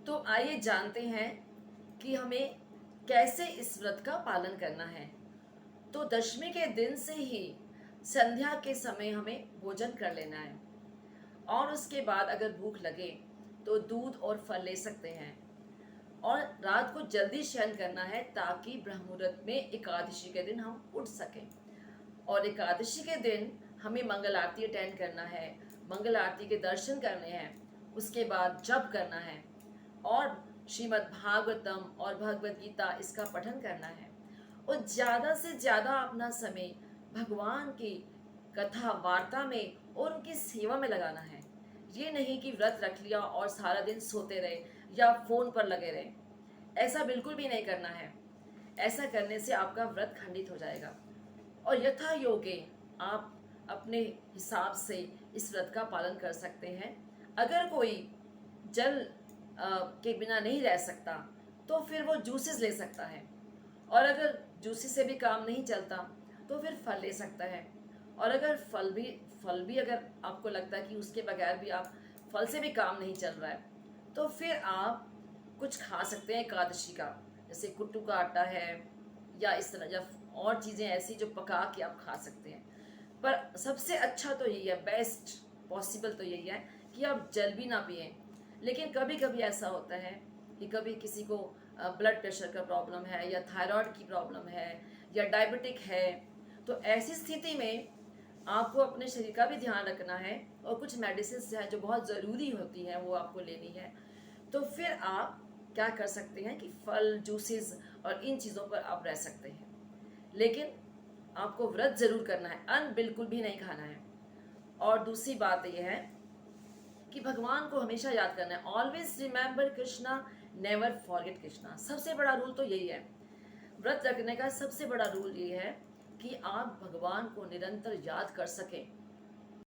तो आइए जानते हैं कि हमें कैसे इस व्रत का पालन करना है। तो दशमी के दिन से ही संध्या के समय हमें भोजन कर लेना है और उसके बाद अगर भूख लगे तो दूध और फल ले सकते हैं और रात को जल्दी शयन करना है ताकि ब्रह्म मुहूर्त में एकादशी के दिन हम उठ सकें। और एकादशी के दिन हमें मंगल आरती अटेंड करना है, मंगल आरती के दर्शन करने हैं, उसके बाद जप करना है और श्रीमद् भागवतम और भगवत गीता इसका पठन करना है और ज़्यादा से ज़्यादा अपना समय भगवान की कथा वार्ता में और उनकी सेवा में लगाना है। ये नहीं कि व्रत रख लिया और सारा दिन सोते रहे या फ़ोन पर लगे रहे, ऐसा बिल्कुल भी नहीं करना है। ऐसा करने से आपका व्रत खंडित हो जाएगा और यथा योगे आप अपने हिसाब से इस व्रत का पालन कर सकते हैं। अगर कोई जल के बिना नहीं रह सकता तो फिर वो जूसेस ले सकता है और अगर जूसेस से भी काम नहीं चलता तो फिर फल ले सकता है। और अगर फल भी अगर आपको लगता है कि उसके बगैर भी आप फल से भी काम नहीं चल रहा है तो फिर आप कुछ खा सकते हैं एकादशी का, जैसे कुट्टू का आटा है या इस तरह या और चीज़ें ऐसी जो पका के आप खा सकते हैं। पर सबसे अच्छा तो यही है, बेस्ट पॉसिबल तो यही है कि आप जल भी ना पिए। लेकिन कभी कभी ऐसा होता है कि कभी किसी को ब्लड प्रेशर का प्रॉब्लम है या थायराइड की प्रॉब्लम है या डायबिटिक है, तो ऐसी स्थिति में आपको अपने शरीर का भी ध्यान रखना है और कुछ मेडिसिन है जो बहुत ज़रूरी होती हैं वो आपको लेनी है। तो फिर आप क्या कर सकते हैं कि फल, जूसेस और इन चीज़ों पर आप रह सकते हैं। लेकिन आपको व्रत जरूर करना है, अन्न बिल्कुल भी नहीं खाना है। और दूसरी बात यह है कि भगवान को हमेशा याद करना है, always remember Krishna, never forget Krishna. सबसे बड़ा रूल तो यही है, व्रत रखने का सबसे बड़ा रूल ये है कि आप भगवान को निरंतर याद कर सकें